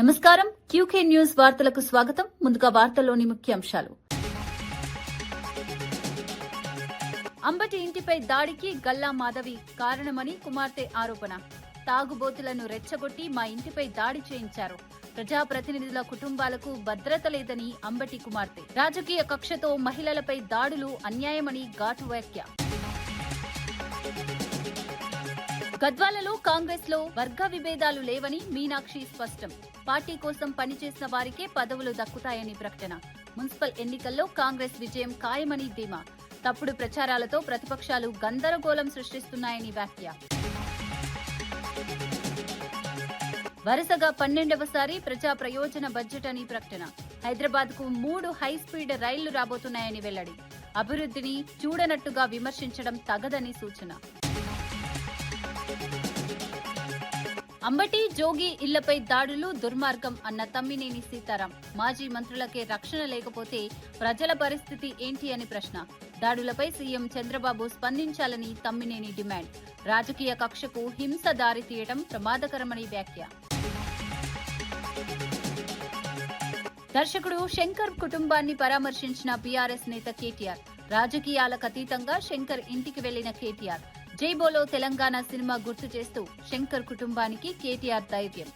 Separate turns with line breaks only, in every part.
నమస్కారం QK news వార్తలకు స్వాగతం. ముందుగా వార్తల్లోని ముఖ్యాంశాలు. అంబటి ఇంటిపై దాడికి గల్లా మాధవి కారణమని కుమార్తె ఆరోపణ. తాగుబోతులను రెచ్చగొట్టి మా ఇంటిపై దాడి చేయించారు. ప్రజాప్రతినిధుల కుటుంబాలకు భద్రత లేదని అంబటి కుమార్తె. రాజకీయ కక్షతో మహిళలపై దాడులు అన్యాయమని ఘాటు వ్యాఖ్య. గద్వాలలో కాంగ్రెస్ లో వర్గ విభేదాలు లేవని మీనాక్షి స్పష్టం. పార్టీ కోసం పనిచేసిన వారికే పదవులు దక్కుతాయని ప్రకటన. మున్సిపల్ ఎన్నికల్లో కాంగ్రెస్ విజయం ఖాయమని ధీమా. తప్పుడు ప్రచారాలతో ప్రతిపక్షాలు గందరగోళం సృష్టిస్తున్నాయని వ్యాఖ్య. వరుసగా 12వసారి ప్రజా ప్రయోజన బడ్జెట్ అని ప్రకటన. హైదరాబాద్ కు 3 హైస్పీడ్ రైళ్లు రాబోతున్నాయని వెల్లడి. అభివృద్ధిని చూడనట్టుగా విమర్శించడం తగదని సూచన. అంబటి జోగి ఇళ్లపై దాడులు దుర్మార్గం అన్న తమ్మినేని సీతారాం. మాజీ మంత్రులకే రక్షణ లేకపోతే ప్రజల పరిస్థితి ఏంటి అని ప్రశ్న. దాడులపై సీఎం చంద్రబాబు స్పందించాలని తమ్మినేని డిమాండ్. రాజకీయ కక్షకు హింస దారితీయడం ప్రమాదకరమని వ్యాఖ్య. దర్శకుడు శంకర్ కుటుంబాన్ని పరామర్శించిన బీఆర్ఎస్ నేత కేటీఆర్. రాజకీయాలకు అతీతంగా శంకర్ ఇంటికి వెళ్లిన కేటీఆర్. జై బోలో తెలంగాణ సినిమా గుర్తు చేస్తూ శంకర్ కుటుంబానికి కేటీఆర్ ధైర్యం.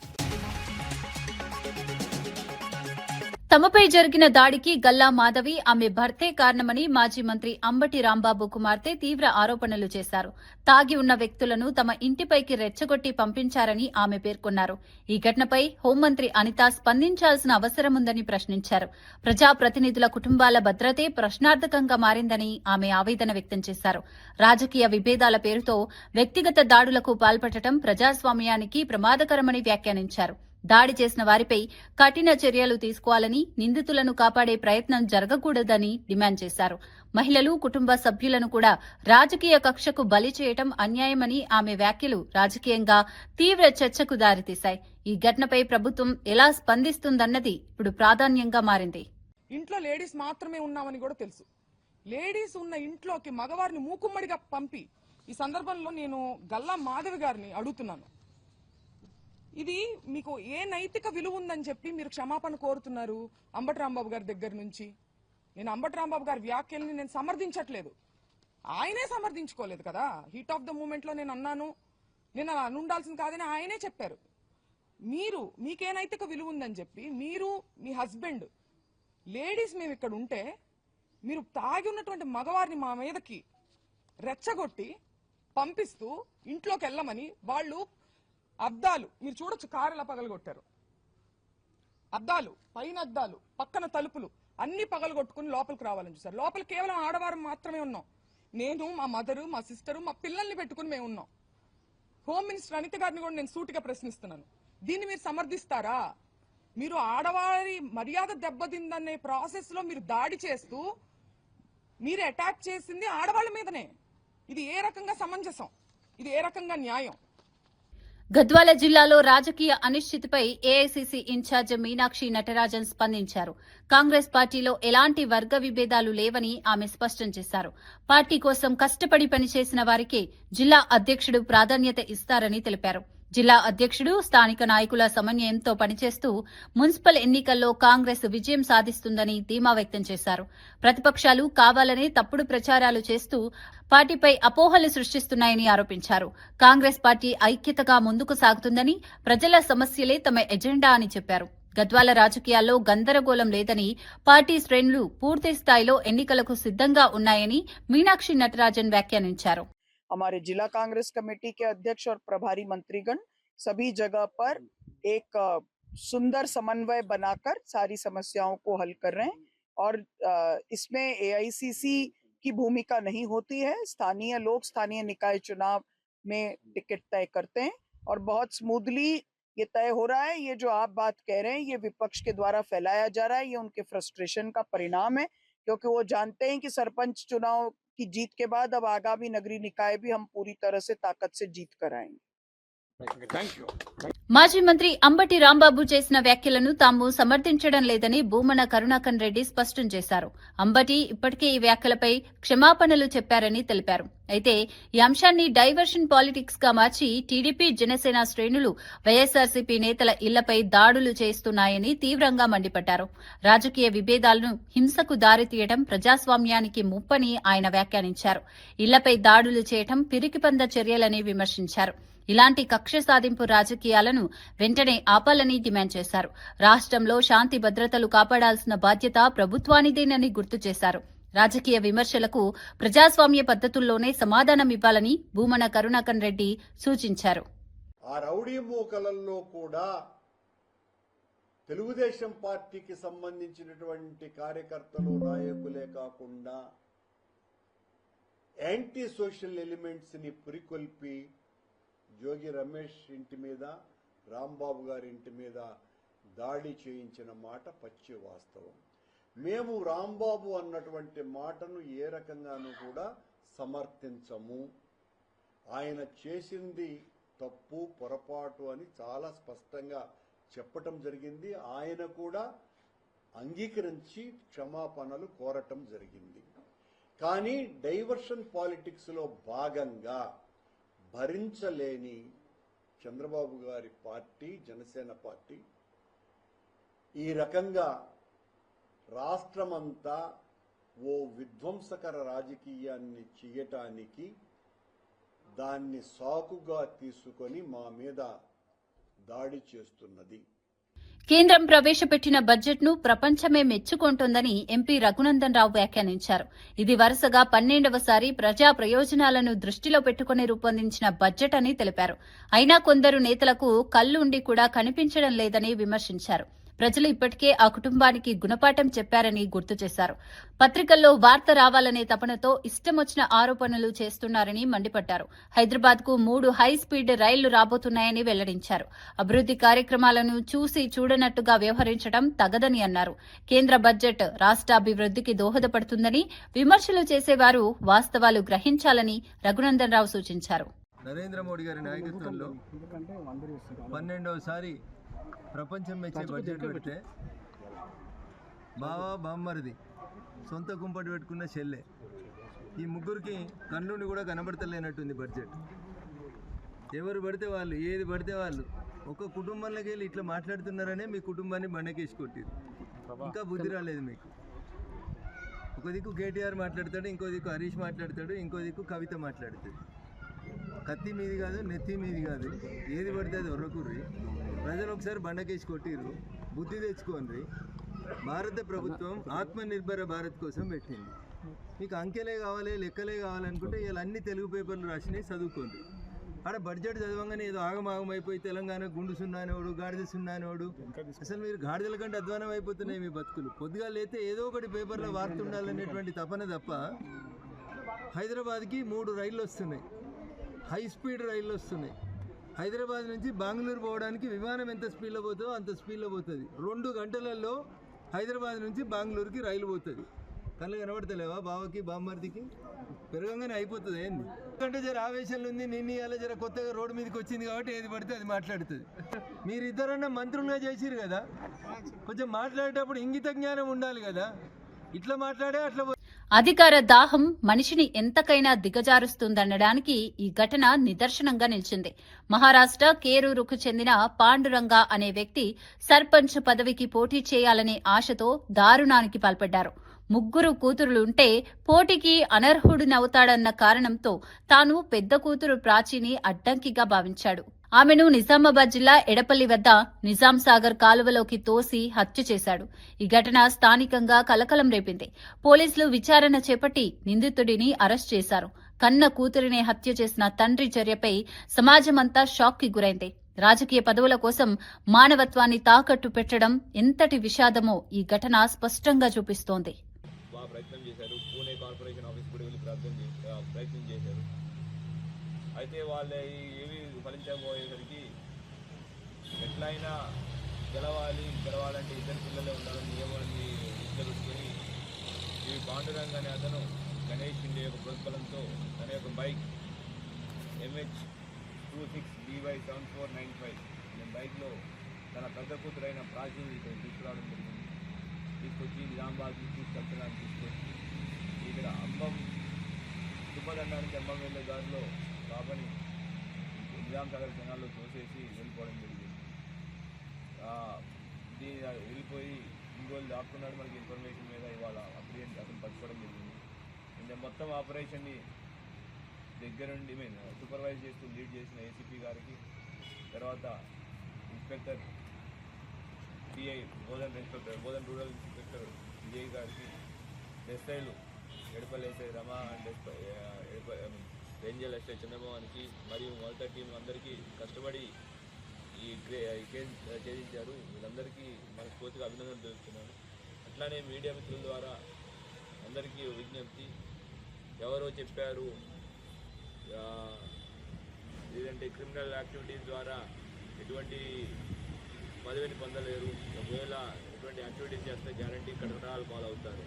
తమపై జరిగిన దాడికి గల్లా మాధవి, ఆమె భర్తే కారణమని మాజీ మంత్రి అంబటి రాంబాబు కుమార్తె తీవ్ర ఆరోపణలు చేశారు. తాగి ఉన్న వ్యక్తులను తమ ఇంటిపైకి రెచ్చగొట్టి పంపించారని ఆమె పేర్కొన్నారు. ఈ ఘటనపై హోంమంత్రి అనిత స్పందించాల్సిన అవసరముందని ప్రశ్నించారు. ప్రజాప్రతినిధుల కుటుంబాల భద్రతే ప్రశ్నార్థకంగా మారిందని ఆమె ఆవేదన వ్యక్తం చేశారు. రాజకీయ విభేదాల పేరుతో వ్యక్తిగత దాడులకు పాల్పడటం ప్రజాస్వామ్యానికి ప్రమాదకరమని వ్యాఖ్యానించారు. దాడి చేసిన వారిపై కఠిన చర్యలు తీసుకోవాలని, నిందితులను కాపాడే ప్రయత్నం జరగకూడదని డిమాండ్ చేశారు. మహిళలు, కుటుంబ సభ్యులను కూడా రాజకీయ కక్షకు బలి చేయటం అన్యాయమని ఆమె వ్యాఖ్యలు రాజకీయంగా తీవ్ర చర్చకు దారితీశాయి. ఈ ఘటనపై ప్రభుత్వం ఎలా స్పందిస్తుందన్నది ఇప్పుడు ప్రాధాన్యంగా మారింది.
ఇంట్లో లేడీస్ మాత్రమే ఉన్నామని కూడా తెలుసు. లేడీస్ ఉన్న ఇంట్లోకి మగవారిని మూకుమ్మడిగా పంపి, ఈ సందర్భంలో నేను గల్లా మాధవి గారిని అడుగుతున్నాను, ఇది మీకు ఏ నైతిక విలువ ఉందని చెప్పి మీరు క్షమాపణ కోరుతున్నారు అంబటి రాంబాబు గారి దగ్గర నుంచి? నేను అంబటి రాంబాబు గారి వ్యాఖ్యల్ని నేను సమర్థించట్లేదు, ఆయనే సమర్థించుకోలేదు కదా. హీట్ ఆఫ్ ద మూమెంట్ లో నేను అన్నాను, నేను అలా అనుండాల్సింది కాదని ఆయనే చెప్పారు. మీకే నైతిక విలువ ఉందని చెప్పి మీరు, మీ హస్బెండ్, లేడీస్ మేము ఇక్కడ ఉంటే మీరు తాగి ఉన్నటువంటి మగవారిని మా మీదకి రెచ్చగొట్టి పంపిస్తూ ఇంట్లోకి వెళ్ళమని, వాళ్ళు అద్దాలు మీరు చూడొచ్చు, కారు ఎలా పగలగొట్టారు, అద్దాలు, పైన అద్దాలు, పక్కన తలుపులు అన్ని పగలగొట్టుకుని లోపలికి రావాలని చూసారు. లోపల కేవలం ఆడవారు మాత్రమే ఉన్నాం. నేను, మా మదరు, మా సిస్టరు, మా పిల్లల్ని పెట్టుకుని మేము ఉన్నాం. హోమ్ మినిస్టర్ అనిత గారిని కూడా నేను సూటిగా ప్రశ్నిస్తున్నాను, దీన్ని మీరు సమర్థిస్తారా? మీరు ఆడవారి మర్యాద దెబ్బతిందనే ప్రాసెస్ లో మీరు దాడి చేస్తూ మీరు అటాక్ చేసింది ఆడవాళ్ళ మీదనే. ఇది ఏ రకంగా సమంజసం? ఇది ఏ రకంగా న్యాయం?
గద్వాల జిల్లాలో రాజకీయ అనిశ్చితిపై ఏఐసీసీ ఇన్ఛార్జ్ మీనాక్షి నటరాజన్ స్పందించారు. కాంగ్రెస్ పార్టీలో ఎలాంటి వర్గ విభేదాలు లేవని ఆమె స్పష్టం చేశారు. పార్టీ కోసం కష్టపడి పనిచేసిన వారికే జిల్లా అధ్యక్షుడు ప్రాధాన్యత ఇస్తారని తెలిపారు. జిల్లా అధ్యక్షుడు స్థానిక నాయకుల సమన్వయంతో పనిచేస్తూ మున్సిపల్ ఎన్నికల్లో కాంగ్రెస్ విజయం సాధిస్తుందని ధీమా వ్యక్తం చేశారు. ప్రతిపక్షాలు కావాలనే తప్పుడు ప్రచారాలు చేస్తూ పార్టీపై అపోహలు సృష్టిస్తున్నాయని ఆరోపించారు. కాంగ్రెస్ పార్టీ ఐక్యతగా ముందుకు సాగుతుందని, ప్రజల సమస్యలే తమ ఎజెండా అని చెప్పారు. గద్వాల రాజకీయాల్లో గందరగోళం లేదని, పార్టీ శ్రేణులు పూర్తి స్థాయిలో ఎన్నికలకు సిద్ధంగా ఉన్నాయని మీనాక్షి నటరాజన్ వ్యాఖ్యానించారు.
हमारे जिला कांग्रेस कमेटी के अध्यक्ष और प्रभारी मंत्रीगण सभी जगह पर एक सुंदर समन्वय बनाकर सारी समस्याओं को हल कर रहे हैं और इसमें एआईसीसी की भूमिका नहीं होती है। स्थानीय लोग स्थानीय निकाय चुनाव में टिकट तय करते हैं और बहुत स्मूथली ये तय हो रहा है। ये जो आप बात कह रहे हैं ये विपक्ष के द्वारा फैलाया जा रहा है, ये उनके फ्रस्ट्रेशन का परिणाम है, क्योंकि वो जानते हैं कि सरपंच चुनाव की जीत के बाद अब आगामी नगरीय निकाय भी हम पूरी तरह से ताकत से जीत कर आएंगे।
Thank you.
మాజీ మంత్రి అంబటి రాంబాబు చేసిన వ్యాఖ్యలను తాము సమర్థించడం లేదని భూమన కరుణాకర్ రెడ్డి స్పష్టం చేశారు. అంబటి ఇప్పటికే ఈ వ్యాఖ్యలపై క్షమాపణలు చెప్పారని తెలిపారు. అయితే ఈ అంశాన్ని డైవర్షన్ పాలిటిక్స్ గా మార్చి టీడీపీ జనసేన శ్రేణులు వైఎస్సార్సీపీ నేతల ఇళ్లపై దాడులు చేస్తున్నాయని తీవ్రంగా మండిపడ్డారు. రాజకీయ విభేదాలను హింసకు దారితీయడం ప్రజాస్వామ్యానికి ముప్పని ఆయన వ్యాఖ్యానించారు. ఇళ్లపై దాడులు చేయడం పిరికిపంద చర్యలని విమర్శించారు. ఇలాంటి కక్ష సాధింపు రాజకీయాలను వెంటనే ఆపాలని డిమాండ్ చేశారు. రాష్ట్రంలో శాంతి భద్రతలు కాపాడాల్సిన బాధ్యత ప్రభుత్వానిదేనని గుర్తు చేశారు. రాజకీయ విమర్శలకు ప్రజాస్వామ్య పద్ధతుల్లోనే సమాధానం ఇవ్వాలని భూమన కరుణాకర్ రెడ్డి సూచించారు.
ఆ రౌడీ మూకలలో కూడా తెలుగుదేశం పార్టీకి సంబంధించినటువంటి కార్యకర్తలు నాయకులే కాకుండా యాంటీ సోషల్ ఎలిమెంట్స్ ని పురికొల్పి జోగి రమేష్ ఇంటి మీద, రాంబాబు గారి ఇంటి మీద దాడి చేయించిన మాట పచ్చి వాస్తవం. మేము రాంబాబు అన్నటువంటి మాటను ఏ రకంగానూ కూడా సమర్థించము. ఆయన చేసింది తప్పు, పొరపాటు అని చాలా స్పష్టంగా చెప్పటం జరిగింది. ఆయన కూడా అంగీకరించి క్షమాపణలు కోరటం జరిగింది. కానీ డైవర్షన్ పాలిటిక్స్ లో భాగంగా భరించలేని చంద్రబాబు గారి పార్టీ, జనసేన పార్టీ ఈ రకంగా రాష్ట్రమంతా ఓ విధ్వంసకర రాజకీయాన్ని చేయటానికి దాన్ని సాకుగా తీసుకొని మా మీద దాడి చేస్తున్నది.
కేంద్రం ప్రవేశపెట్టిన బడ్జెట్ ను ప్రపంచమే మెచ్చుకుంటోందని ఎంపీ రఘునందన్ రావు వ్యాఖ్యానించారు. ఇది వరుసగా 12వసారి ప్రజా ప్రయోజనాలను దృష్టిలో పెట్టుకుని రూపొందించిన బడ్జెట్ అని తెలిపారు. అయినా కొందరు నేతలకు కళ్లుండి కూడా కనిపించడం లేదని విమర్శించారు. ప్రజలు ఇప్పటికే ఆ కుటుంబానికి గుణపాఠం చెప్పారని గుర్తు చేశారు. పత్రికల్లో వార్త రావాలనే తపనతో ఇష్టమొచ్చిన ఆరోపణలు చేస్తున్నారని మండిపడ్డారు. హైదరాబాద్ కు 3 హైస్పీడ్ రైళ్లు రాబోతున్నాయని వెల్లడించారు. అభివృద్ది కార్యక్రమాలను చూసి చూడనట్టుగా వ్యవహరించడం తగదని అన్నారు. కేంద్ర బడ్జెట్ రాష్ట్రాభివృద్దికి దోహదపడుతుందని, విమర్శలు చేసేవారు వాస్తవాలు గ్రహించాలని రఘునందన్ రావు సూచించారు.
నరేంద్ర మోడీ గారి నాయకత్వంలో 12వసారి ప్రపంచం మెచ్చే బడ్జెట్ పెడితే బావా, బామ్మరిది, సొంత కుంపటి పెట్టుకున్న చెల్లె, ఈ ముగ్గురికి కన్నుండి కూడా కనబడతలేనట్టుంది బడ్జెట్. ఎవరు పడితే వాళ్ళు, ఏది పడితే వాళ్ళు ఒక కుటుంబంలోకి వెళ్ళి ఇట్లా మాట్లాడుతున్నారనే మీ కుటుంబాన్ని బండకేసి కొట్టిరు. ఇంకా బుద్ధి రాలేదు మీకు. ఒక దిక్కు కేటీఆర్ మాట్లాడతాడు, ఇంకో దిక్కు హరీష్ మాట్లాడతాడు, ఇంకో దిక్కు కవిత మాట్లాడుతుంది. కత్తి మీది కాదు, నెత్తి మీది కాదు, ఏది పడితే అది ఒర్రకుర్రి. ప్రజలు ఒకసారి బండకేసి కొట్టిర్రు, బుద్ధి తెచ్చుకోండి. భారత ప్రభుత్వం ఆత్మనిర్భర భారత్ కోసం పెట్టింది. మీకు అంకెలే కావాలి, లెక్కలే కావాలనుకుంటే ఇలా అన్ని తెలుగు పేపర్లు రాసినాయి, చదువుకోండి. ఆడ బడ్జెట్ చదవంగానే ఏదో ఆగమాగం అయిపోయి తెలంగాణ గుండు సున్నానోడు, గాడిద సున్నానోడు, అసలు మీరు గాడిదల కంటే అధ్వానం అయిపోతున్నాయి మీ బతుకులు. పొద్దుగా లేతే ఏదో ఒకటి పేపర్లో వార్త ఉండాలనేటువంటి తపన తప్ప. హైదరాబాద్కి 3 రైళ్ళు వస్తున్నాయి, హై స్పీడ్ రైళ్ళు వస్తున్నాయి. హైదరాబాద్ నుంచి బెంగళూరు పోవడానికి విమానం ఎంత స్పీడ్లో పోతుందో అంత స్పీడ్లో పోతుంది. 2 గంటలలో హైదరాబాద్ నుంచి బెంగళూరుకి రైలు పోతుంది. కళ్ళు కనబడతలేవా బావకి, బామ్మర్దికి? పెరగంగానే అయిపోతుంది. ఏంది అంటే జర ఆవేశంలో ఉంది, నిన్న ఇవాళ జర కొత్తగా రోడ్డు మీదకి వచ్చింది కాబట్టి ఏది పడితే అది మాట్లాడుతుంది. మీరిద్దరన్నా మంత్రులుగా చేసిరు కదా, కొంచెం మాట్లాడేటప్పుడు ఇంగిత జ్ఞానం ఉండాలి కదా. ఇట్లా మాట్లాడే అట్లా.
అధికార దాహం మనిషిని ఎంతకైనా దిగజారుస్తుందనడానికి ఈ ఘటన నిదర్శనంగా నిలిచింది. మహారాష్ట్ర కేరూరుకు చెందిన పాండురంగ అనే వ్యక్తి సర్పంచ్ పదవికి పోటీ చేయాలనే ఆశతో దారుణానికి పాల్పడ్డారు. 3 కూతురులుంటే పోటీకి అనర్హుడినవుతాడన్న కారణంతో తాను పెద్ద కూతురు ప్రాచీని అడ్డంకిగా భావించాడు. ఆమెను నిజామాబాద్ జిల్లా ఎడపల్లి వద్ద నిజాం సాగర్ కాలువలోకి తోసి హత్య చేశాడు. ఈ ఘటన స్థానికంగా కలకలం రేపింది. పోలీసులు విచారణ చేపట్టి నిందితుడిని అరెస్ట్ చేశారు. కన్న కూతురినే హత్య చేసిన తండ్రి చర్యపై సమాజమంతా షాక్ కి గురైంది. రాజకీయ పదవుల కోసం మానవత్వాన్ని తాకట్టు పెట్టడం ఎంతటి విషాదమో ఈ ఘటన స్పష్టంగా చూపిస్తోంది.
ప్రయత్నం చేశారు, పూణే కార్పొరేషన్ ఆఫీస్ కూడా వెళ్ళి ప్రయత్నం చేశారు. అయితే వాళ్ళ ఏవి ఫలించకపోయేసరికి ఎట్లయినా గెలవాలంటే 2 పిల్లలే ఉండాలని నియమాన్ని తెలుసుకొని ఈ పాండురంగ అనే అతను గణేష్ ఇండియా యొక్క ప్రోత్బలంతో తన యొక్క బైక్ MH 26BY7495 అనే బైక్లో తన పెద్ద కూతురైన ప్రాచీని తీసుకురావడం జరిగింది. తీసుకొచ్చి నిజామాబాద్ తీసుకెళ్తున్నాను తీసుకొచ్చి ఇక్కడ అంబం తుమ్మదండానికి అంబం వెళ్ళే దారిలో బాబాని నిజాం సాగర్ కెనాల్లో తోసేసి వెళ్ళిపోవడం జరిగింది. వెళ్ళిపోయి ఇంకోళ్ళు దాక్కున్నాడు మనకి ఇన్ఫర్మేషన్ మీద ఇవాళ అప్రియంట్ అతను పట్టుకోవడం జరిగింది. ఇంకా మొత్తం ఆపరేషన్ని దగ్గరుండి సూపర్వైజ్ చేస్తూ లీడ్ చేసిన ఏసీపీ గారికి, తర్వాత inspector PI Bodhan rural inspector Vijay గారికి, ఎస్ఐలు Edapalli SI Rama and Renjal SI చంద్రమోహన్కి మరియు మొదట టీం అందరికీ కష్టపడి ఈ కేసు ఛేదించారు. వీళ్ళందరికీ మనస్ఫూర్తిగా అభినందనలు తెలుపుతున్నాను. అట్లానే మీడియా మిత్రుల ద్వారా అందరికీ విజ్ఞప్తి, ఎవరో చెప్పారు లేదంటే క్రిమినల్ యాక్టివిటీస్ ద్వారా ఎటువంటి పదవిని పొందలేరు, ఒకవేళ ఎటువంటి యాక్టివిటీస్ చేస్తే గ్యారంటీ కటకటాలు పాలవుతారు.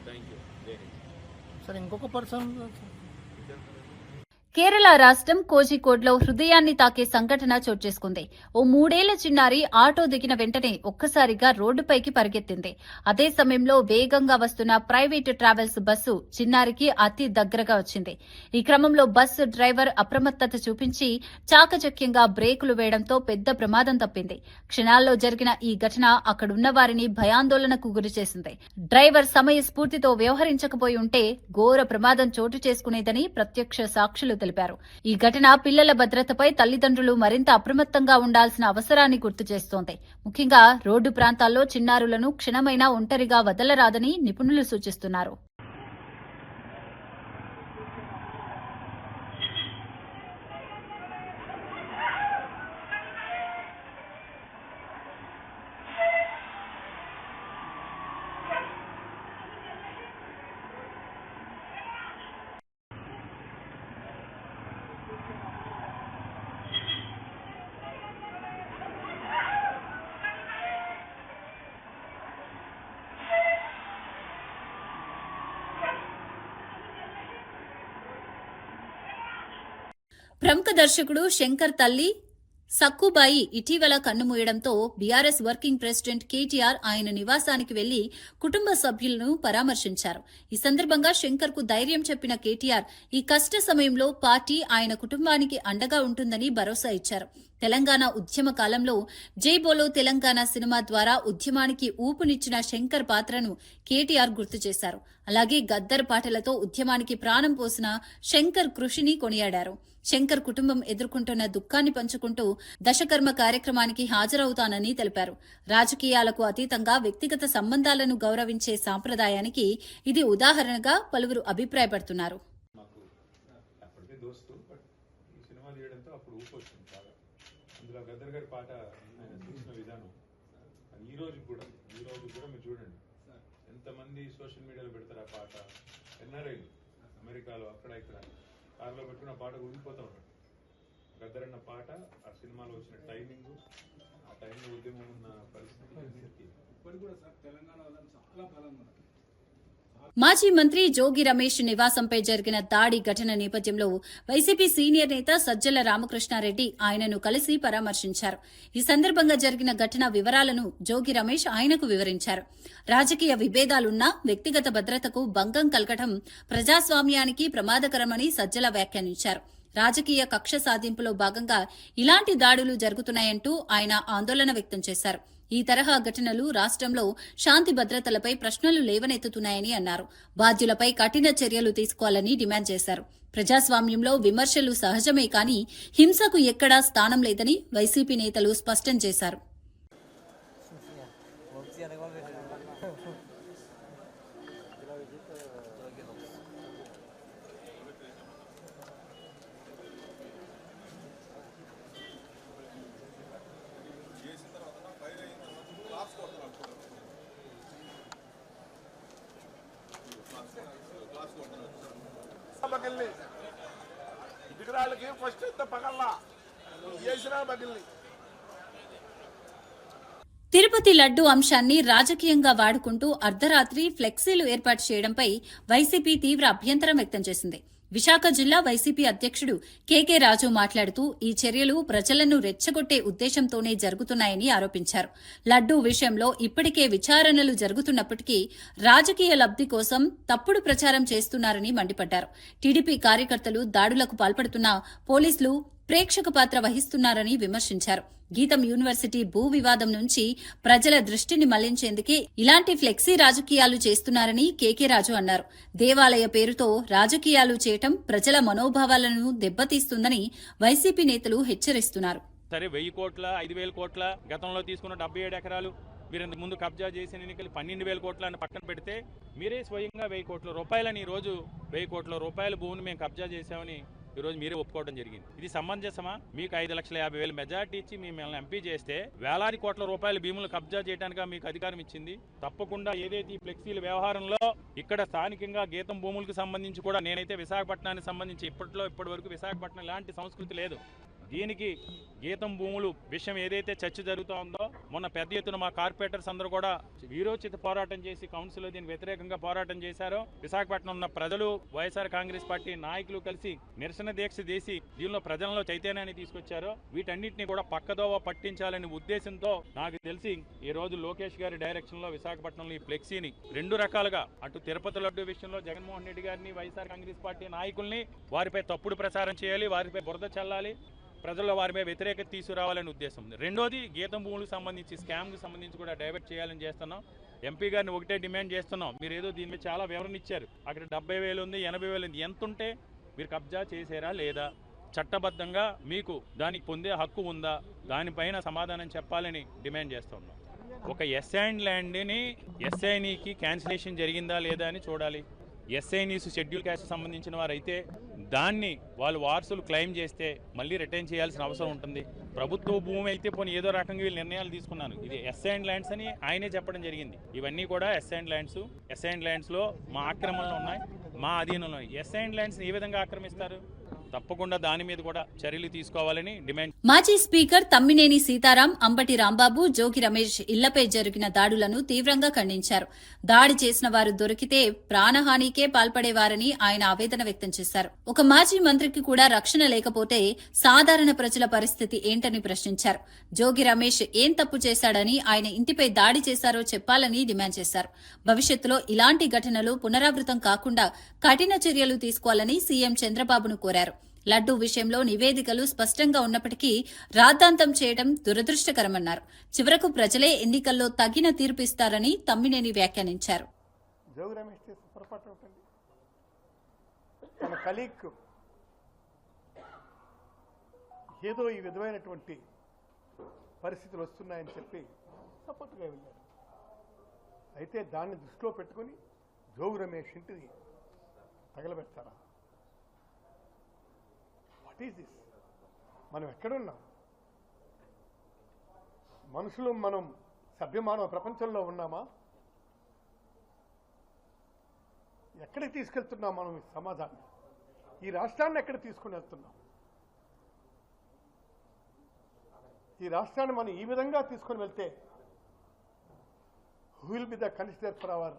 Thank you. జై హింద్.
సార్ ఇంకొక పర్సన్
కేరళ రాష్ట్రం కోజికోడ్లో హృదయాన్ని తాకే సంఘటన చోటు చేసుకుంది. ఓ 3 ఏళ్ల చిన్నారి ఆటో దిగిన వెంటనే ఒక్కసారిగా రోడ్డుపైకి పరిగెత్తింది. అదే సమయంలో వేగంగా వస్తున్న ప్రైవేటు ట్రావెల్స్ బస్సు చిన్నారికి అతి దగ్గరగా వచ్చింది. ఈ క్రమంలో బస్సు డ్రైవర్ అప్రమత్తత చూపించి చాకచక్యంగా బ్రేకులు వేయడంతో పెద్ద ప్రమాదం తప్పింది. క్షణాల్లో జరిగిన ఈ ఘటన అక్కడున్న వారిని భయాందోళనకు గురిచేసింది. డ్రైవర్ సమయస్ఫూర్తితో వ్యవహరించకపోయి ఉంటే ఘోర ప్రమాదం చోటు చేసుకునేదని ప్రత్యక్ష సాక్షులు తెలిపారు. ఈ ఘటన పిల్లల భద్రతపై తల్లిదండ్రులు మరింత అప్రమత్తంగా ఉండాల్సిన అవసరాన్ని గుర్తు చేస్తోంది. ముఖ్యంగా రోడ్డు ప్రాంతాల్లో చిన్నారులను క్షణమైనా ఒంటరిగా వదలరాదని నిపుణులు సూచిస్తున్నారు. ప్రముఖ దర్శకుడు శంకర్ తల్లి సక్కుబాయి ఇటీవల కన్నుమూయడంతో బీఆర్ఎస్ వర్కింగ్ ప్రెసిడెంట్ కేటీఆర్ ఆయన నివాసానికి వెళ్లి కుటుంబ సభ్యులను పరామర్శించారు. ఈ సందర్భంగా శంకర్ కు ధైర్యం చెప్పిన కేటీఆర్ ఈ కష్ట సమయంలో పార్టీ ఆయన కుటుంబానికి అండగా ఉంటుందని భరోసా ఇచ్చారు. తెలంగాణ ఉద్యమ కాలంలో జై బోలో తెలంగాణ సినిమా ద్వారా ఉద్యమానికి ఊపునిచ్చిన శంకర్ పాత్రను కేటీఆర్ గుర్తు చేశారు. అలాగే గద్దర్ పాటలతో ఉద్యమానికి ప్రాణం పోసిన శంకర్ కృషిని కొనియాడారు. శంకర్ కుటుంబం ఎదుర్కొంటున్న దుఃఖాన్ని పంచుకుంటూ దశకర్మ కార్యక్రమానికి హాజరవుతానని తెలిపారు. రాజకీయాలకు అతీతంగా వ్యక్తిగత సంబంధాలను గౌరవించే సాంప్రదాయానికి ఇది ఉదాహరణగా పలువురు అభిప్రాయపడుతున్నారు.
అందులో గద్దర్ గారి పాట ఆయన చూసిన విధానం ఈ రోజు కూడా మీరు చూడండి ఎంతమంది సోషల్ మీడియాలో పెడతారు ఆ పాట. ఎన్ఆర్ఐలు అమెరికాలో అక్కడ ఇక్కడ కార్లో పెట్టుకున్న పాట గురిగిపోతూ ఉంటాడు. గద్దర్ అన్న పాట ఆ సినిమాలో వచ్చిన టైమింగ్, ఆ టైంలో ఉద్యమం ఉన్న పరిస్థితి ఇప్పటికి కూడా సార్ తెలంగాణ చాలా బలంగా ఉంది.
మాజీ మంత్రి జోగి రమేష్ నివాసంపై జరిగిన దాడి ఘటన నేపథ్యంలో వైసీపీ సీనియర్ నేత సజ్జల రామకృష్ణారెడ్డి ఆయనను కలిసి పరామర్శించారు. ఈ సందర్భంగా జరిగిన ఘటన వివరాలను జోగి రమేష్ ఆయనకు వివరించారు. రాజకీయ విభేదాలున్నా వ్యక్తిగత భద్రతకు భంగం కలగడం ప్రజాస్వామ్యానికి ప్రమాదకరమని సజ్జల వ్యాఖ్యానించారు. రాజకీయ కక్ష సాధింపులో భాగంగా ఇలాంటి దాడులు జరుగుతున్నాయంటూ ఆయన ఆందోళన వ్యక్తం చేశారు. ఈ తరహా ఘటనలు రాష్ట్రంలో శాంతి భద్రతలపై ప్రశ్నలు లేవనెత్తుతున్నాయని అన్నారు. బాధ్యులపై కఠిన చర్యలు తీసుకోవాలని డిమాండ్ చేశారు. ప్రజాస్వామ్యంలో విమర్శలు సహజమే కానీ హింసకు ఎక్కడా స్థానం లేదని వైసీపీ నేతలు స్పష్టం చేశారు. తిరుపతి లడ్డూ అంశాన్ని రాజకీయంగా వాడుకుంటూ అర్ధరాత్రి ఫ్లెక్సీలు ఏర్పాటు చేయడంపై వైసీపీ తీవ్ర అభ్యంతరం వ్యక్తం చేసింది. విశాఖ జిల్లా వైసీపీ అధ్యక్షుడు కేకే రాజు మాట్లాడుతూ ఈ చర్యలు ప్రజలను రెచ్చగొట్టే ఉద్దేశంతోనే జరుగుతున్నాయని ఆరోపించారు. లడ్డూ విషయంలో ఇప్పటికే విచారణలు జరుగుతున్నప్పటికీ రాజకీయ లబ్ది కోసం తప్పుడు ప్రచారం చేస్తున్నారని మండిపడ్డారు. టీడీపీ కార్యకర్తలు దాడులకు పాల్పడుతున్నా పోలీసులు ప్రేక్షక పాత్ర వహిస్తున్నారని విమర్శించారు. గీతం యూనివర్సిటీ భూ వివాదం నుంచి ప్రజల దృష్టిని మళ్లించేందుకే ఇలాంటి ఫ్లెక్సీ రాజకీయాలు చేస్తున్నారని కేకే రాజు అన్నారు. దేవాలయ పేరుతో రాజకీయాలు చేయటం ప్రజల మనోభావాలను దెబ్బతీస్తుందని వైసీపీ నేతలు హెచ్చరిస్తున్నారు.
సరే 1000 కోట్ల 5000 కోట్ల గతంలో తీసుకున్న 77 ఎకరాలు మీరు ఇంతకు ముందు కబ్జా చేసిన ఎన్నికలు 12,000 కోట్ల అని పక్కన పెడితే మీరే స్వయంగా 1000 కోట్ల రూపాయలని ఈరోజు 1000 కోట్ల రూపాయల భూమిని మేము కబ్జా చేశామని ఈరోజు మీరే ఒప్పుకోవడం జరిగింది. ఇది సమంజసమా? మీకు 5,50,000 మెజార్టీ ఇచ్చి మిమ్మల్ని ఎంపీ చేస్తే వేలాది కోట్ల రూపాయల భూములు కబ్జా చేయడానికి మీకు అధికారం ఇచ్చింది. తప్పకుండా ఏదైతే ఈ ఫ్లెక్సీల వ్యవహారంలో ఇక్కడ స్థానికంగా గీతం భూములకు సంబంధించి కూడా నేనైతే విశాఖపట్నానికి సంబంధించి ఇప్పటి వరకు విశాఖపట్నం లాంటి సంస్కృతి లేదు. దీనికి గీతం భూములు విషయం ఏదైతే చర్చ జరుగుతూ ఉందో మొన్న పెద్ద ఎత్తున మా కార్పొరేటర్స్ అందరూ కూడా వీరోచిత పోరాటం చేసి కౌన్సిల్లో దీనికి వ్యతిరేకంగా పోరాటం చేశారు. విశాఖపట్నం ఉన్న ప్రజలు వైఎస్ఆర్ కాంగ్రెస్ పార్టీ నాయకులు కలిసి నిరసన దీక్ష చేసి దీనిలో ప్రజల్లో చైతన్యాన్ని తీసుకొచ్చారు. వీటన్నిటిని కూడా పక్కదోవ పట్టించాలనే ఉద్దేశంతో నాకు తెలిసి ఈ రోజు లోకేష్ గారి డైరెక్షన్ లో విశాఖపట్నంలో ఈ ఫ్లెక్సీని 2 రకాలుగా అటు తిరుపతి లడ్డు విషయంలో జగన్మోహన్ రెడ్డి గారిని వైఎస్ఆర్ కాంగ్రెస్ పార్టీ నాయకుల్ని వారిపై తప్పుడు ప్రచారం చేయాలి, వారిపై బురద చల్లాలి, ప్రజల్లో వారిపై వ్యతిరేకత తీసుకురావాలనే ఉద్దేశం ఉంది. రెండోది గీతం భూములకు సంబంధించి స్కామ్కి సంబంధించి కూడా డైవర్ట్ చేయాలని చేస్తున్నాం. ఎంపీ గారిని ఒకటే డిమాండ్ చేస్తున్నాం. మీరు ఏదో దీని మీద చాలా వివరణ ఇచ్చారు. అక్కడ 70,000 ఉంది, 80,000 ఉంది. ఎంత ఉంటే మీరు కబ్జా చేసారా లేదా, చట్టబద్ధంగా మీకు దానికి పొందే హక్కు ఉందా, దానిపైన సమాధానం చెప్పాలని డిమాండ్ చేస్తున్నాం. ఒక ఎస్ఐన్ ల్యాండ్ని ఎస్ఐనీకి క్యాన్సిలేషన్ జరిగిందా లేదా అని చూడాలి. ఎస్ఐనీస్ షెడ్యూల్ క్యాస్ట్ సంబంధించిన వారైతే దాన్ని వాళ్ళు వారసులు క్లెయిమ్ చేస్తే మళ్ళీ రిటైన్ చేయాల్సిన అవసరం ఉంటుంది. ప్రభుత్వ భూమి అయితే పోనీ ఏదో రకంగా వీళ్ళు నిర్ణయాలు తీసుకున్నాను. ఇది ఎస్ఐన్ ల్యాండ్స్ అని ఆయనే చెప్పడం జరిగింది. ఇవన్నీ కూడా ఎస్ఐన్ ల్యాండ్స్లో మా ఆక్రమణలు ఉన్నాయి, మా అధీనంలో ఉన్నాయి. ఎస్ఐన్ ల్యాండ్స్ని ఏ విధంగా ఆక్రమిస్తారు? తప్పకుండా దాని మీద కూడా చర్యలు తీసుకోవాలని డిమాండ్.
మాజీ స్పీకర్ తమ్మినేని సీతారాం, అంబటి రాంబాబు, జోగి రమేష్ ఇళ్లపై జరిగిన దాడులను తీవ్రంగా ఖండించారు. దాడి చేసిన వారు దొరికితే ప్రాణహానికే పాల్పడేవారని ఆయన ఆవేదన వ్యక్తం చేశారు. ఒక మాజీ మంత్రికి కూడా రక్షణ లేకపోతే సాధారణ ప్రజల పరిస్థితి ఏంటని ప్రశ్నించారు. జోగి రమేష్ ఏం తప్పు చేశాడని ఆయన ఇంటిపై దాడి చేశారో చెప్పాలని డిమాండ్ చేశారు. భవిష్యత్తులో ఇలాంటి ఘటనలు పునరావృతం కాకుండా కఠిన చర్యలు తీసుకోవాలని సీఎం చంద్రబాబును కోరారు. లడ్డూ విషయంలో నివేదికలు స్పష్టంగా ఉన్నప్పటికీ రాద్ధాంతం చేయడం దురదృష్టకరమన్నారు. చివరకు ప్రజలే ఎన్నికల్లో తగిన తీర్పు ఇస్తారని తమ్మినేని వ్యాఖ్యానించారు.
జోగి రమేష్ చేసిన పొరపాటు ఒకటి, తన కలీగ్ ఏదో ఈ విధమైనటువంటి పరిస్థితులు వస్తున్నాయని చెప్పి సపోర్ట్గా వెళ్ళారు. అయితే దాన్ని దృష్టిలో పెట్టుకుని జోగి రమేష్ ఇంటిని తగలబెడతారా? What is this? మనం ఎక్కడున్నాం? మనుషులు మనం సభ్యమానవ ప్రపంచంలో ఉన్నామా? ఎక్కడికి తీసుకెళ్తున్నాం మనం ఈ సమాజాన్ని? ఈ రాష్ట్రాన్ని ఎక్కడ తీసుకుని వెళ్తున్నాం? ఈ రాష్ట్రాన్ని మనం ఈ విధంగా తీసుకుని వెళ్తే who will be the consider for our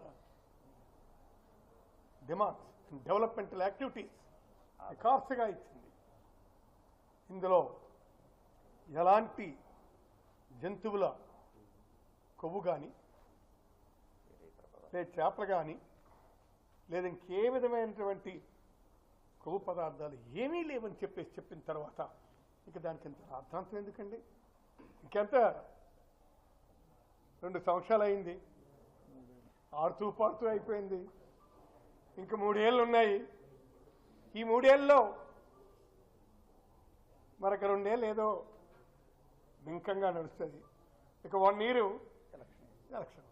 demands developmental activities ఖార్సుగా ఇచ్చింది. ఇందులో ఎలాంటి జంతువుల కొవ్వు కానీ, లేదా చేపలు కానీ, లేదా ఇంకే విధమైనటువంటి కొవ్వు పదార్థాలు ఏమీ లేవని చెప్పిన తర్వాత ఇక దానికి ఎంత అర్థాంతం ఎందుకండి? ఇంకెంత 2 సంవత్సరాలు అయింది, ఆడుతూ పాడుతూ అయిపోయింది. ఇంక 3 ఏళ్ళు ఉన్నాయి. ఈ 3 ఏళ్ళలో మరొక 2 ఏళ్ళు ఏదో బింకంగా నడుస్తుంది. ఇక 1 ఇయర్ ఎలక్షన్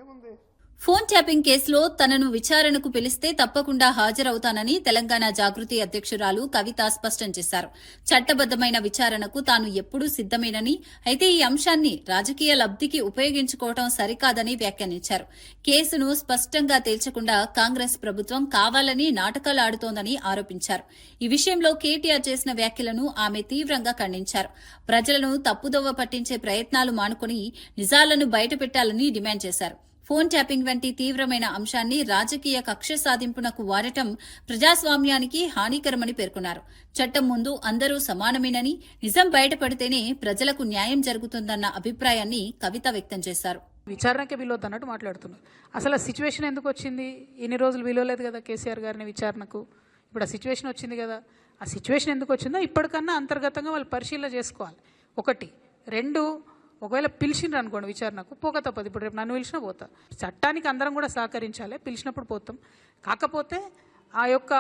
ఏముంది?
ఫోన్ ట్యాపింగ్ కేసులో తనను విచారణకు పిలిస్తే తప్పకుండా హాజరవుతానని తెలంగాణ జాగృతి అధ్యక్షురాలు కవిత స్పష్టం చేశారు. చట్టబద్దమైన విచారణకు తాను ఎప్పుడూ సిద్దమేనని, అయితే ఈ అంశాన్ని రాజకీయ లబ్ధికి ఉపయోగించుకోవడం సరికాదని వ్యాఖ్యానించారు. కేసును స్పష్టంగా తేల్చకుండా కాంగ్రెస్ ప్రభుత్వం కావాలని నాటకాలు ఆడుతోందని ఆరోపించారు. ఈ విషయంలో కేటీఆర్ చేసిన వ్యాఖ్యలను ఆమె తీవ్రంగా ఖండించారు. ప్రజలను తప్పుదోవ పట్టించే ప్రయత్నాలు మానుకుని నిజాలను బయటపెట్టాలని డిమాండ్ చేశారు. ఫోన్ ట్యాపింగ్ వంటి తీవ్రమైన అంశాన్ని రాజకీయ కక్ష సాధింపునకు వాడటం ప్రజాస్వామ్యానికి హానికరమని పేర్కొన్నారు. చట్టం ముందు అందరూ సమానమేనని, నిజం బయటపడితేనే ప్రజలకు న్యాయం జరుగుతుందన్న అభిప్రాయాన్ని కవిత వ్యక్తం చేశారు.
విచారణకే విలువద్దు అన్నట్టు మాట్లాడుతున్నారు. అసలు ఆ సిచ్యువేషన్ ఎందుకు వచ్చింది? ఇన్ని రోజులు విలువలేదు కదా కేసీఆర్ గారిని విచారణకు. ఇప్పుడు ఆ సిచ్యువేషన్ వచ్చింది కదా. ఆ సిచ్యువేషన్ ఎందుకు వచ్చిందో ఇప్పటికన్నా అంతర్గతంగా వాళ్ళు పరిశీలన చేసుకోవాలి. 1, 2 ఒకవేళ పిలిచిండ్రు అనుకోండి విచారణకు, పోక తప్పదు. ఇప్పుడు రేపు నన్ను పిలిచినా పోతా. చట్టానికి అందరం కూడా సహకరించాలి, పిలిచినప్పుడు పోతాం. కాకపోతే ఆ యొక్క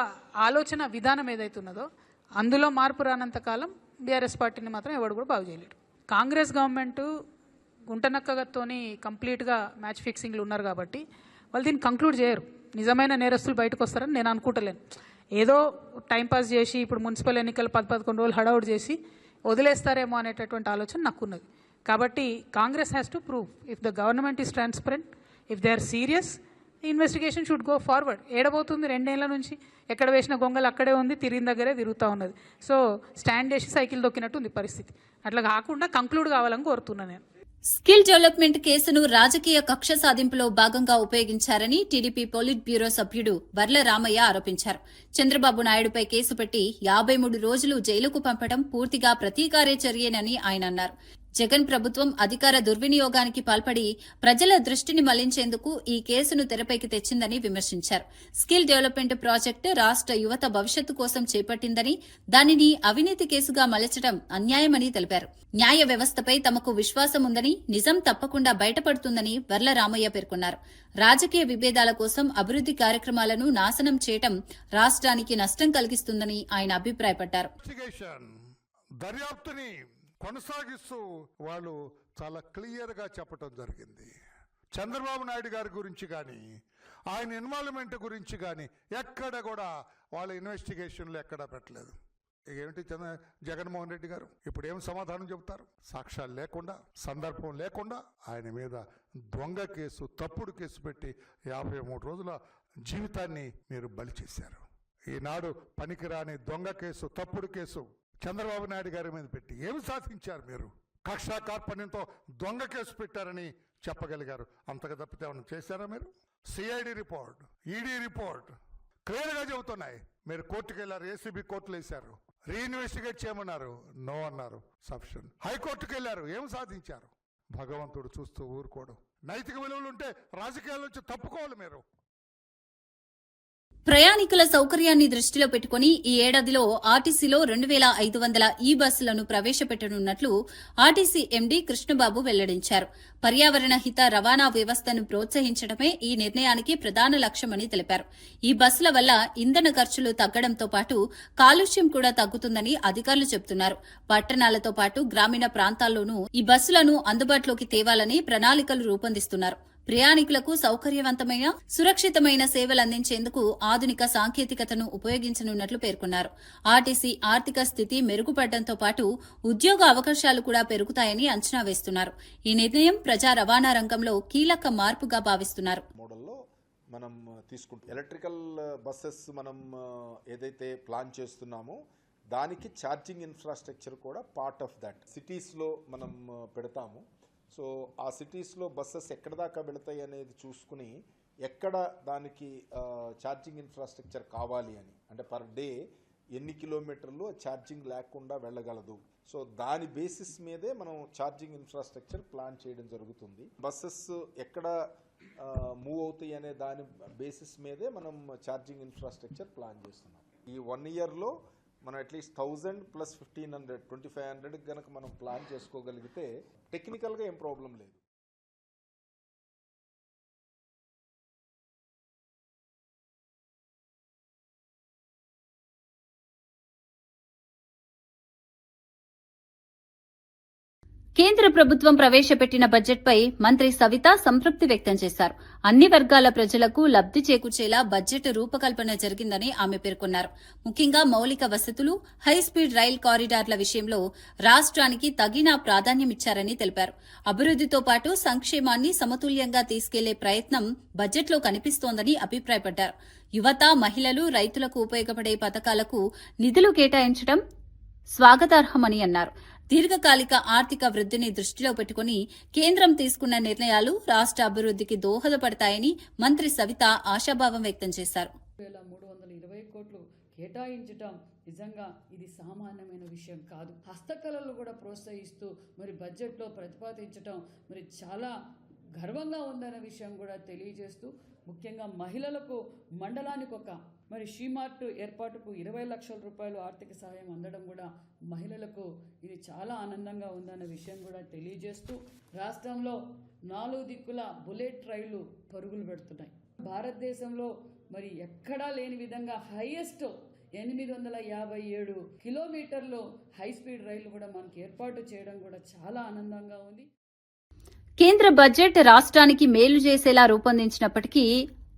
ఆలోచన విధానం ఏదైతే ఉన్నదో అందులో మార్పు రానంత కాలం బీఆర్ఎస్ పార్టీని మాత్రం ఎవడు కూడా బాగు చేయలేడు. కాంగ్రెస్ గవర్నమెంట్ గుంటనక్కతోని కంప్లీట్గా మ్యాచ్ ఫిక్సింగ్లు ఉన్నారు కాబట్టి వాళ్ళు దీన్ని కంక్లూడ్ చేయరు. నిజమైన నేరస్తులు బయటకు వస్తారని నేను అనుకుంటలేను. ఏదో టైంపాస్ చేసి ఇప్పుడు మున్సిపల్ ఎన్నికలు 10-11 రోజులు హడౌట్ చేసి వదిలేస్తారేమో అనేటటువంటి ఆలోచన నాకున్నది. కాబట్టి Congress has to prove if the government is transparent, if they are serious, investigation should go forward. ఏడబోతుంది 2 ఏళ్ల నుంచి ఎక్కడ వేసిన గొంగలు అక్కడే ఉంది, తిరిగిన దగ్గరే తిరుగుతూ ఉన్నది. సో స్టాండ్ చేసి సైకిల్ దొక్కినట్టు ఉంది పరిస్థితి. అట్లా కాకుండా కంక్లూడ్ కావాలని కోరుతున్నా నేను.
స్కిల్ డెవలప్మెంట్ కేసును రాజకీయ కక్ష సాధింపులో భాగంగా ఉపయోగించారని టీడీపీ పొలిట్ బ్యూరో సభ్యుడు వర్ల రామయ్య ఆరోపించారు. చంద్రబాబు నాయుడుపై కేసు పెట్టి 53 రోజులు జైలుకు పంపడం పూర్తిగా ప్రతీకార చర్యేనని ఆయన అన్నారు. జగన్ ప్రభుత్వం అధికార దుర్వినియోగానికి పాల్పడి ప్రజల దృష్టిని మళ్లించేందుకు ఈ కేసును తెరపైకి తెచ్చిందని విమర్శించారు. స్కిల్ డెవలప్మెంట్ ప్రాజెక్టు రాష్ట్ర యువత భవిష్యత్తు కోసం చేపట్టిందని, దానిని అవినీతి కేసుగా మలచడం అన్యాయమని తెలిపారు. న్యాయ వ్యవస్థపై తమకు విశ్వాసం ఉందని, నిజం తప్పకుండా బయటపడుతుందని వర్ల రామయ్య పేర్కొన్నారు. రాజకీయ విభేదాల కోసం అభివృద్ది కార్యక్రమాలను నాశనం చేయడం రాష్ట్రానికి నష్టం కలిగిస్తుందని ఆయన అభిప్రాయపడ్డారు.
దర్యాప్తుని కొనసాగిస్తూ వాళ్ళు చాలా క్లియర్గా చెప్పడం జరిగింది. చంద్రబాబు నాయుడు గారి గురించి కానీ, ఆయన ఇన్వాల్వ్మెంట్ గురించి కానీ ఎక్కడ కూడా వాళ్ళ ఇన్వెస్టిగేషన్లు ఎక్కడా పెట్టలేదు. ఏమిటి జగన్మోహన్ రెడ్డి గారు ఇప్పుడు ఏం సమాధానం చెబుతారు? సాక్ష్యాలు లేకుండా, సందర్భం లేకుండా ఆయన మీద దొంగ కేసు, తప్పుడు కేసు పెట్టి 53 రోజుల జీవితాన్ని మీరు బలి చేశారు. ఈనాడు పనికిరాని దొంగ కేసు, తప్పుడు కేసు చంద్రబాబు నాయుడు గారి మీద పెట్టి ఏమి సాధించారు? మీరు కక్షా కార్పణ్యంతో దొంగ కేసు పెట్టారని చెప్పగలిగారు. అంతగా తప్పితే ఏమైనా చేశారా మీరు? సిఐడి రిపోర్ట్, ఈడీ రిపోర్ట్ క్లియర్గా చెబుతున్నాయి. మీరు కోర్టుకు వెళ్ళారు, ఏసీబీ కోర్టులు వేశారు, రీఇన్వెస్టిగేట్ చేయమన్నారు, నో అన్నారు, సఫిషియెంట్. హైకోర్టుకు వెళ్ళారు, ఏం సాధించారు? భగవంతుడు చూస్తూ ఊరుకోవడం. నైతిక విలువలు ఉంటే రాజకీయాల నుంచి తప్పుకోవాలి మీరు.
ప్రయాణికుల సౌకర్యాన్ని దృష్టిలో పెట్టుకుని ఈ ఏడాదిలో ఆర్టీసీలో 2500 ఈ బస్సులను ప్రవేశపెట్టనున్నట్లు ఆర్టీసీ ఎండీ కృష్ణబాబు వెల్లడించారు. పర్యావరణ హిత రవాణా వ్యవస్థను ప్రోత్సహించడమే ఈ నిర్ణయానికి ప్రధాన లక్ష్యమని తెలిపారు. ఈ బస్సుల వల్ల ఇంధన ఖర్చులు తగ్గడంతో పాటు కాలుష్యం కూడా తగ్గుతుందని అధికారులు చెబుతున్నారు. పట్టణాలతో పాటు గ్రామీణ ప్రాంతాల్లోనూ ఈ బస్సులను అందుబాటులోకి తేవాలని ప్రణాళికలు రూపొందిస్తున్నారు. ప్రయాణికులకు సౌకర్యవంతమైన, సురక్షితమైన సేవలు అందించేందుకు ఆధునిక సాంకేతికతను ఉపయోగించనున్నట్లు పేర్కొన్నారు. ఆర్టీసీ ఆర్థిక స్థితి మెరుగుపడడంతో పాటు ఉద్యోగ అవకాశాలు కూడా పెరుగుతాయని అంచనా వేస్తున్నారు. ఈ నిర్ణయం ప్రజా రవాణా రంగంలో కీలక మార్పుగా భావిస్తున్నారు.
మోడల్లో మనం తీసుకుంటాం. ఎలక్ట్రికల్ బస్సెస్ మనం ఏదైతే ప్లాన్ చేస్తున్నామో దానికి ఛార్జింగ్ ఇన్ఫ్రాస్ట్రక్చర్ కూడా పార్ట్ ఆఫ్ దట్. సిటీస్లో మనం పెడతాము. సో ఆ సిటీస్లో బస్సెస్ ఎక్కడ దాకా వెళతాయి అనేది చూసుకుని ఎక్కడ దానికి ఛార్జింగ్ ఇన్ఫ్రాస్ట్రక్చర్ కావాలి అని, అంటే పర్ డే ఎన్ని కిలోమీటర్లు ఛార్జింగ్ లేకుండా వెళ్ళగలదు. సో దాని బేసిస్ మీదే మనం ఛార్జింగ్ ఇన్ఫ్రాస్ట్రక్చర్ ప్లాన్ చేయడం జరుగుతుంది. బస్సెస్ ఎక్కడ మూవ్ అవుతాయి అనే దాని బేసిస్ మీదే మనం ఛార్జింగ్ ఇన్ఫ్రాస్ట్రక్చర్ ప్లాన్ చేస్తున్నాం. ఈ 1 ఇయర్లో మనం అట్లీస్ట్ 1000 + 1500 2500 కనుక మనం ప్లాన్ చేసుకోగలిగితే టెక్నికల్గా ఏం ప్రాబ్లం లేదు.
కేంద్ర ప్రభుత్వం ప్రవేశపెట్టిన బడ్జెట్పై మంత్రి సవిత సంతృప్తి వ్యక్తం చేశారు. అన్ని వర్గాల ప్రజలకు లబ్ది చేకూర్చేలా బడ్జెట్ రూపకల్పన జరిగిందని ఆమె పేర్కొన్నారు. ముఖ్యంగా మౌలిక వసతులు, హైస్పీడ్ రైల్ కారిడార్ల విషయంలో రాష్ట్రానికి తగిన ప్రాధాన్యమిచ్చారని తెలిపారు. అభివృద్దితో పాటు సంక్షేమాన్ని సమతుల్యంగా తీసుకెళ్లే ప్రయత్నం బడ్జెట్లో కనిపిస్తోందని అభిప్రాయపడ్డారు. యువత, మహిళలు, రైతులకు ఉపయోగపడే పథకాలకు నిధులు కేటాయించడం స్వాగతార్హమని అన్నారు. దీర్ఘకాలిక ఆర్థిక వృద్ధిని దృష్టిలో పెట్టుకుని కేంద్రం తీసుకున్న నిర్ణయాలు రాష్ట్ర అభివృద్ధికి దోహదపడతాయని మంత్రి సవిత ఆశాభావం వ్యక్తం చేశారు.
320 కోట్లు కేటాయించటం నిజంగా ఇది సామాన్యమైన విషయం కాదు. హస్తకళలు కూడా ప్రోత్సహిస్తూ మరి బడ్జెట్లో ప్రతిపాదించటం మరి చాలా గర్వంగా ఉందనే విషయం కూడా తెలియజేస్తూ, ముఖ్యంగా మహిళలకు మండలానికి ఒక మరి షీమార్ట్ ఏర్పాటుకు 20 లక్షల రూపాయలు ఆర్థిక సహాయం అందడం కూడా మహిళలకు ఇది చాలా ఆనందంగా ఉందన్న విషయం కూడా తెలియజేస్తూ, రాష్ట్రంలో 4 దిక్కుల బుల్లెట్ రైళ్లు పరుగులు పెడుతున్నాయి. భారతదేశంలో మరి ఎక్కడా లేని విధంగా హైయెస్ట్ 857 కిలోమీటర్లు హై స్పీడ్ రైళ్లు కూడా మనకి ఏర్పాటు చేయడం కూడా చాలా ఆనందంగా ఉంది.
కేంద్ర బడ్జెట్ రాష్ట్రానికి మేలు చేసేలా రూపొందించినప్పటికీ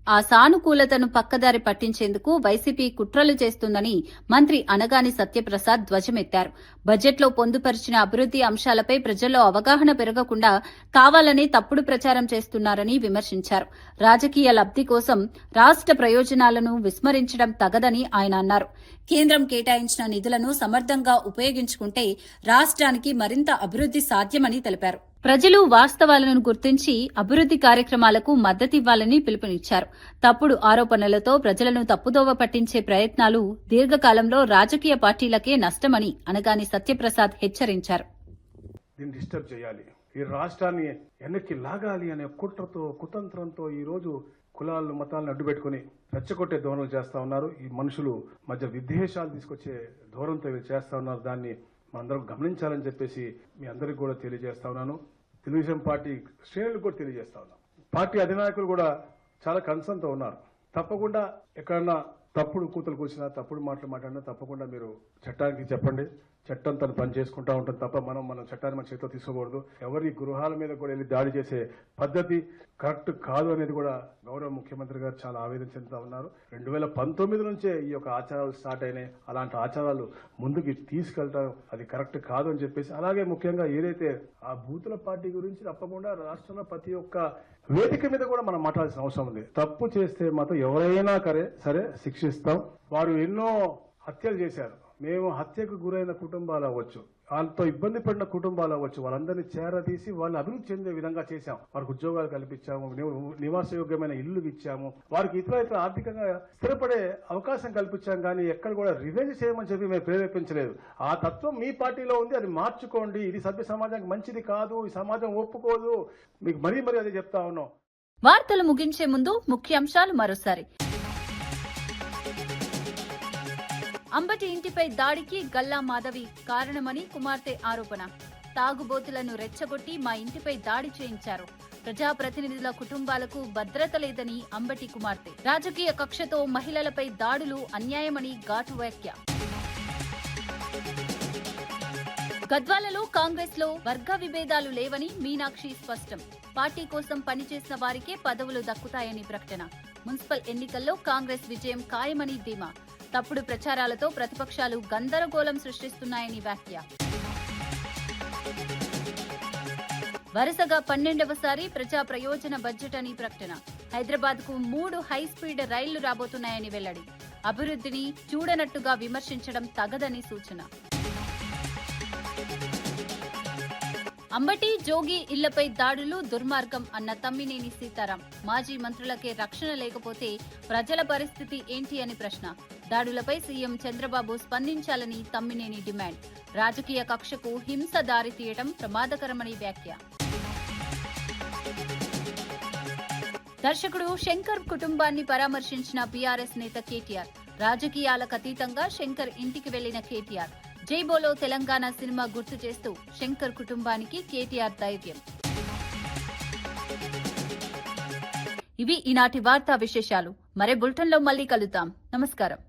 ఆ సానుకూలతను పక్కదారి పట్టించేందుకు వైసీపీ కుట్రలు చేస్తుందని మంత్రి అనగాని సత్యప్రసాద్ ధ్వజమెత్తారు. బడ్జెట్లో పొందుపరిచిన అభివృద్ది అంశాలపై ప్రజల్లో అవగాహన పెరగకుండా కావాలని తప్పుడు ప్రచారం చేస్తున్నారని విమర్శించారు. రాజకీయ లబ్ది కోసం రాష్ట్ర ప్రయోజనాలను విస్మరించడం తగదని ఆయన అన్నారు. కేంద్రం కేటాయించిన నిధులను సమర్థంగా ఉపయోగించుకుంటే రాష్ట్రానికి మరింత అభివృద్ది సాధ్యమని తెలిపారు. ప్రజలు వాస్తవాలను గుర్తించి అభివృద్ది కార్యక్రమాలకు మద్దతివ్వాలని పిలుపునిచ్చారు. తప్పుడు ఆరోపణలతో ప్రజలను తప్పుదోవ పట్టించే ప్రయత్నాలు దీర్ఘకాలంలో రాజకీయ పార్టీలకే నష్టమని అనగాని సత్యప్రసాద్ హెచ్చరించారు.
దీన్ని డిస్టర్బ్ చేయాలి, ఈ రాష్ట్రాన్ని వెనక్కి లాగాలి అనే కుట్రతో కుతంత్రంతో ఈ రోజు కులాలను మతాలను అడ్డుపెట్టుకుని రెచ్చగొట్టే ధోరణులు చేస్తా ఉన్నారు. ఈ మనుషులు మధ్య విద్వేషాలు తీసుకొచ్చే ధోరణితో వీళ్ళు చేస్తా ఉన్నారు. దాన్ని మనందరం గమనించాలని చెప్పేసి మీ అందరికీ కూడా తెలియజేస్తా ఉన్నాను. తెలుగుదేశం పార్టీ శ్రేణులకు కూడా తెలియజేస్తా ఉన్నాను. పార్టీ అధినాయకులు కూడా చాలా కన్సర్న్తో ఉన్నారు. తప్పకుండా ఎక్కడన్నా తప్పుడు కూతురు కూర్చున్నా, తప్పుడు మాటలు మాట్లాడినా తప్పకుండా మీరు చట్టానికి చెప్పండి. చట్టం తను పని చేసుకుంటా ఉంటుంది తప్ప మనం చట్టాన్ని మన చేతిలో తీసుకోకూడదు. ఎవరి గృహాల మీద కూడా వెళ్ళి దాడి చేసే పద్ధతి కరెక్ట్ కాదు అనేది కూడా గౌరవ ముఖ్యమంత్రి గారు చాలా ఆవేదన చెందుతా ఉన్నారు. 2019 నుంచే ఈ యొక్క ఆచారాలు స్టార్ట్ అయినాయి. అలాంటి ఆచారాలు ముందుకు తీసుకెళ్తాం అది కరెక్ట్ కాదు అని చెప్పేసి, అలాగే ముఖ్యంగా ఏదైతే ఆ బూతుల పార్టీ గురించి తప్పకుండా రాష్ట్రంలో ప్రతి ఒక్క వేదిక మీద కూడా మనం మాట్లాడాల్సిన అవసరం ఉంది. తప్పు చేస్తే మాత్రం ఎవరైనా సరే శిక్షిస్తాం. వారు ఎన్నో హత్యలు చేశారు. మేము హత్యకు గురైన కుటుంబాలు అవ్వచ్చు, వాళ్ళతో ఇబ్బంది పడిన కుటుంబాలు అవ్వచ్చు, వాళ్ళందరినీ చేరదీసి వాళ్ళు అభివృద్ధి చెందే విధంగా చేశాం. వారికి ఉద్యోగాలు కల్పించాము, నివాసయోగ్యమైన ఇల్లు ఇచ్చాము, వారికి ఇతర ఆర్థికంగా స్థిరపడే అవకాశం కల్పించాం. కానీ ఎక్కడ కూడా రివెంజ్ చేయమని చెప్పి మేము ప్రేరేపించలేదు. ఆ తత్వం మీ పార్టీలో ఉంది, అది మార్చుకోండి. ఇది సభ్య సమాజానికి మంచిది కాదు, ఈ సమాజం ఒప్పుకోదు. మీకు మరీ అదే చెప్తా ఉన్నాం.
వార్తలు ముగించే ముందు ముఖ్యాంశాలు మరోసారి. అంబటి ఇంటిపై దాడికి గల్లా మాధవి కారణమని కుమార్తె ఆరోపణ. తాగుబోతులను రెచ్చగొట్టి మా ఇంటిపై దాడి చేయించారు. ప్రజాప్రతినిధుల కుటుంబాలకు భద్రత లేదని అంబటి కుమార్తె. రాజకీయ కక్షతో మహిళలపై దాడులు అన్యాయమని ఘాటు వ్యాఖ్య. గద్వాలలో కాంగ్రెస్ లో వర్గ విభేదాలు లేవని మీనాక్షి స్పష్టం. పార్టీ కోసం పనిచేసిన వారికే పదవులు దక్కుతాయని ప్రకటన. మున్సిపల్ ఎన్నికల్లో కాంగ్రెస్ విజయం ఖాయమని ధీమా. తప్పుడు ప్రచారాలతో ప్రతిపక్షాలు గందరగోళం సృష్టిస్తున్నాయని వ్యాఖ్య. వరుసగా 12వసారి ప్రజా ప్రయోజన బడ్జెట్ అని ప్రకటన. హైదరాబాద్ కు 3 హైస్పీడ్ రైళ్లు రాబోతున్నాయని వెల్లడి. అభివృద్ధిని చూడనట్టుగా విమర్శించడం తగదని సూచన. అంబటి జోగి ఇళ్లపై దాడులు దుర్మార్గం అన్న తమ్మినేని సీతారాం. మాజీ మంత్రులకే రక్షణ లేకపోతే ప్రజల పరిస్థితి ఏంటి అని ప్రశ్న. దాడులపై సీఎం చంద్రబాబు స్పందించాలని తమ్మినేని డిమాండ్. రాజకీయ కక్షకు హింస దారితీయడం ప్రమాదకరమని వ్యాఖ్య. దర్శకుడు శంకర్ కుటుంబాన్ని పరామర్శించిన బీఆర్ఎస్ నేత కేటీఆర్. రాజకీయాలకు అతీతంగా శంకర్ ఇంటికి వెళ్లిన కేటీఆర్. జై బోలో తెలంగాణ సినిమా గుర్తు చేస్తూ శంకర్ కుటుంబానికి కేటీఆర్ ధైర్యం. ఇవి ఈనాటి వార్తా విశేషాలు. మరే బులెటిన్లో మళ్ళీ కలుద్దాం. నమస్కారం.